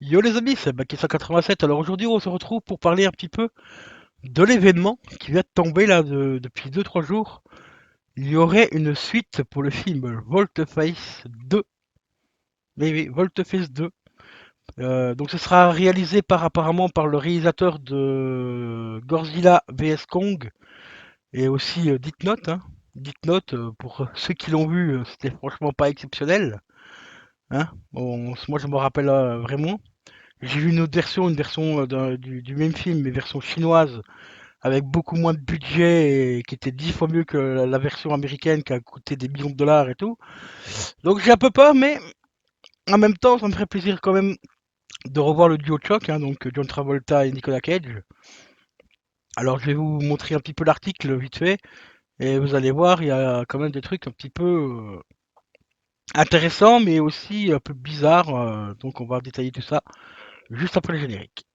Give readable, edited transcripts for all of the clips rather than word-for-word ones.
Yo les amis, c'est Baki 187. Alors aujourd'hui, on se retrouve pour parler un petit peu de l'événement qui vient de tomber là depuis 2 3 jours. Il y aurait une suite pour le film Volte-Face 2. Oui, oui, Volte-Face 2. Donc ce sera réalisé apparemment par le réalisateur de Godzilla vs Kong et aussi Death Note, hein. Death Note, pour ceux qui l'ont vu, c'était franchement pas exceptionnel, hein. Bon, moi je me rappelle vraiment. J'ai vu une version du même film, mais version chinoise, avec beaucoup moins de budget et qui était 10 fois mieux que la version américaine qui a coûté des millions de dollars et tout. Donc j'ai un peu peur, mais en même temps, ça me ferait plaisir quand même de revoir le duo de choc, hein, donc John Travolta et Nicolas Cage. Alors je vais vous montrer un petit peu l'article vite fait, et vous allez voir, il y a quand même des trucs un petit peu intéressants, mais aussi un peu bizarres. Donc on va détailler tout ça juste après le générique.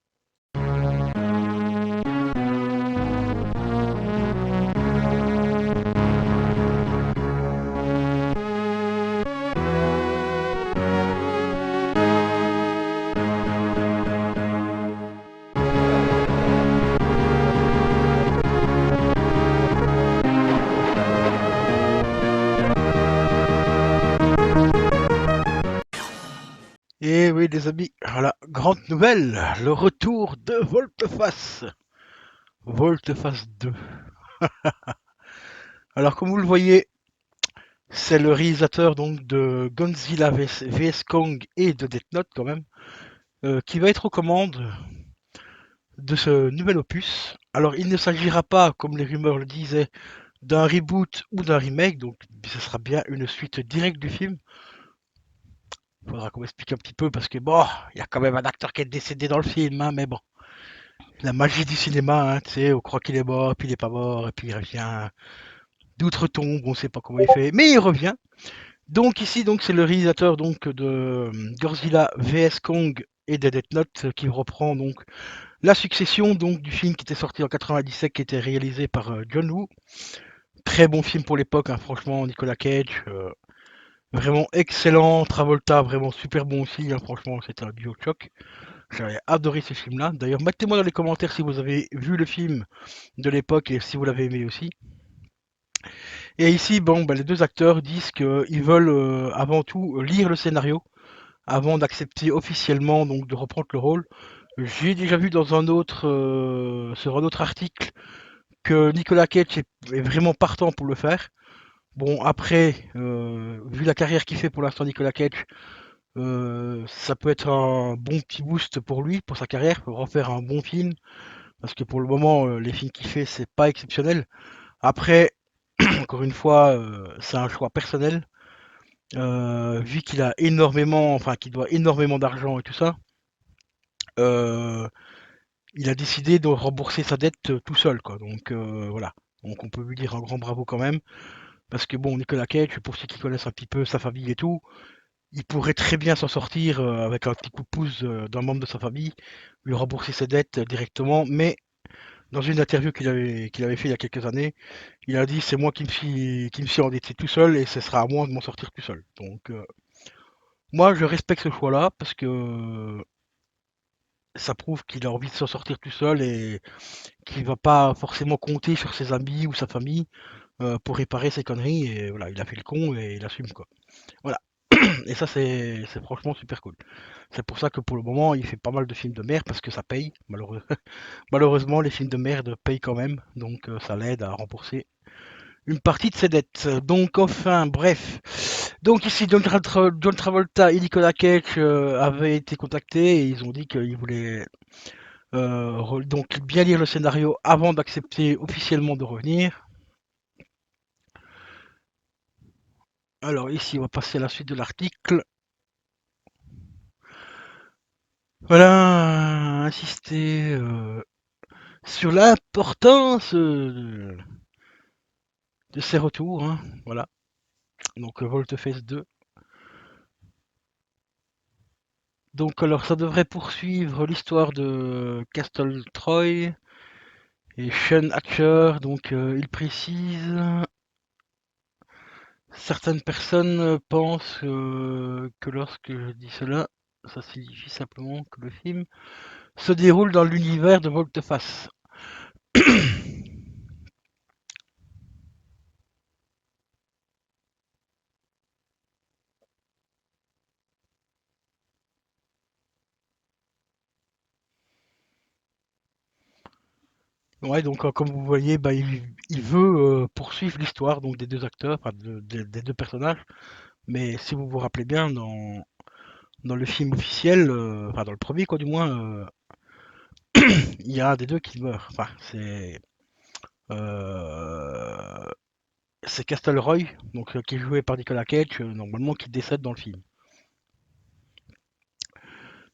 Et oui, les amis, voilà, grande nouvelle, le retour de Volteface. Volteface 2. Alors, comme vous le voyez, c'est le réalisateur donc de Godzilla vs Kong et de Death Note quand même, qui va être aux commandes de ce nouvel opus. Alors, il ne s'agira pas, comme les rumeurs le disaient, d'un reboot ou d'un remake, donc ce sera bien une suite directe du film. Il faudra qu'on m'explique un petit peu parce que bon, il y a quand même un acteur qui est décédé dans le film, hein, mais bon. La magie du cinéma, hein, tu sais, on croit qu'il est mort, puis il est pas mort, et puis il revient d'outre-tombe, on sait pas comment il fait, mais il revient. Donc ici, donc c'est le réalisateur donc de Godzilla vs Kong et de Death Note qui reprend donc la succession donc du film qui était sorti en 97, qui était réalisé par John Woo. Très bon film pour l'époque, hein, franchement, Nicolas Cage, vraiment excellent, Travolta vraiment super bon aussi, hein, franchement, c'était un duo de choc. J'avais adoré ce film-là. D'ailleurs, mettez-moi dans les commentaires si vous avez vu le film de l'époque et si vous l'avez aimé aussi. Et ici, bon, bah, les deux acteurs disent qu'ils veulent avant tout lire le scénario avant d'accepter officiellement donc de reprendre le rôle. J'ai déjà vu dans sur un autre article que Nicolas Cage est vraiment partant pour le faire. Bon, après, vu la carrière qu'il fait pour l'instant, Nicolas Cage, ça peut être un bon petit boost pour lui, pour sa carrière, pour refaire un bon film, parce que pour le moment, les films qu'il fait, c'est pas exceptionnel. Après, encore une fois, c'est un choix personnel. Vu qu'il a énormément, enfin qu'il doit énormément d'argent et tout ça, euh, il a décidé de rembourser sa dette tout seul, quoi. Donc voilà. Donc on peut lui dire un grand bravo quand même, parce que bon, Nicolas Cage, pour ceux qui connaissent un petit peu sa famille et tout, il pourrait très bien s'en sortir avec un petit coup de pouce d'un membre de sa famille, lui rembourser ses dettes directement, mais dans une interview qu'il avait fait il y a quelques années, il a dit c'est moi qui me suis endetté tout seul et ce sera à moi de m'en sortir tout seul. Donc moi je respecte ce choix-là parce que ça prouve qu'il a envie de s'en sortir tout seul et qu'il va pas forcément compter sur ses amis ou sa famille pour réparer ses conneries. Et voilà, il a fait le con et il assume quoi. Voilà. Et ça c'est franchement super cool. C'est pour ça que pour le moment il fait pas mal de films de merde parce que ça paye. Malheureusement les films de merde payent quand même, donc ça l'aide à rembourser une partie de ses dettes. Donc enfin bref. Donc ici John Travolta et Nicolas Cage avaient été contactés et ils ont dit qu'ils voulaient donc bien lire le scénario avant d'accepter officiellement de revenir. Alors ici, on va passer à la suite de l'article. Voilà, insister sur l'importance de ces retours, hein. Voilà, donc Volteface 2. Donc alors ça devrait poursuivre l'histoire de Castle Troy et Sean Hatcher. Donc il précise, certaines personnes pensent que lorsque je dis cela, Ça signifie simplement que le film se déroule dans l'univers de Volte-Face. Ouais, donc comme vous voyez, bah, il veut poursuivre l'histoire donc des deux acteurs, enfin, des deux personnages. Mais si vous vous rappelez bien, dans le film officiel, enfin dans le premier quoi du moins, il y a un des deux qui meurt. Enfin, euh, c'est Castle donc qui est joué par Nicolas Cage, normalement qui décède dans le film.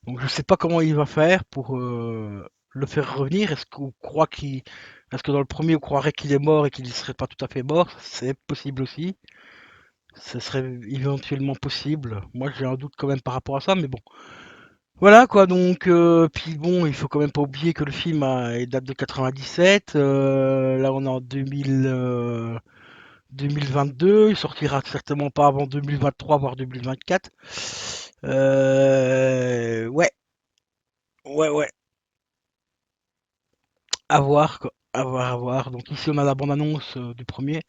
Donc je sais pas comment il va faire pour le faire revenir. Est-ce que dans le premier on croirait qu'il est mort et qu'il ne serait pas tout à fait mort? C'est possible aussi. Ce serait éventuellement possible. Moi j'ai un doute quand même par rapport à ça, mais bon. Voilà quoi, donc puis bon, il faut quand même pas oublier que le film il date de 97. Là on est en 2022, il sortira certainement pas avant 2023 voire 2024. Ouais, ouais. À voir, quoi. À voir, à voir. Donc ici, on a la bande-annonce du premier.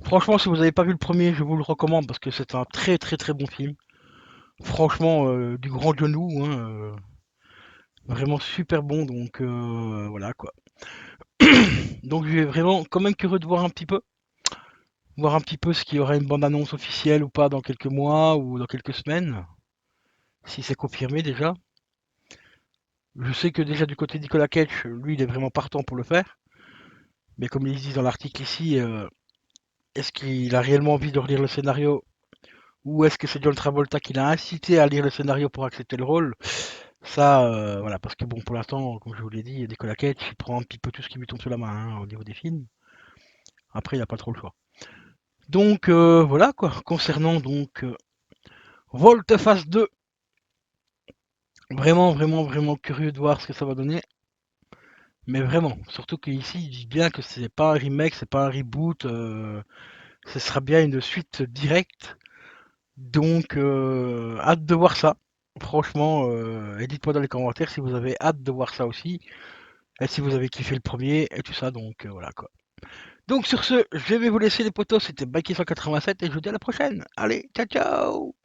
Franchement, si vous n'avez pas vu le premier, je vous le recommande parce que c'est un très très très bon film. Franchement, du grand genou, hein, vraiment super bon. Donc voilà quoi. Donc je vais vraiment quand même curieux de voir un petit peu ce qu'il y aura une bande-annonce officielle ou pas dans quelques mois ou dans quelques semaines, si c'est confirmé déjà. Je sais que déjà du côté de Nicolas Cage, lui, il est vraiment partant pour le faire. Mais comme ils disent dans l'article ici, est-ce qu'il a réellement envie de relire le scénario ou est-ce que c'est John Travolta qui l'a incité à lire le scénario pour accepter le rôle? Ça, voilà, parce que bon, pour l'instant, comme je vous l'ai dit, Nicolas Cage, il prend un petit peu tout ce qui lui tombe sous la main hein, au niveau des films. Après, il n'a pas trop le choix. Donc voilà quoi, concernant donc Volte-Face 2, vraiment curieux de voir ce que ça va donner. Mais vraiment, surtout qu'ici, il dit bien que c'est pas un remake, c'est pas un reboot, ce sera bien une suite directe. Donc, hâte de voir ça. Franchement, et dites-moi dans les commentaires si vous avez hâte de voir ça aussi, et si vous avez kiffé le premier, et tout ça, donc voilà quoi. Donc sur ce, je vais vous laisser les potos, c'était Baki187, et je vous dis à la prochaine. Allez, ciao ciao.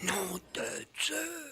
Nom de Dieu!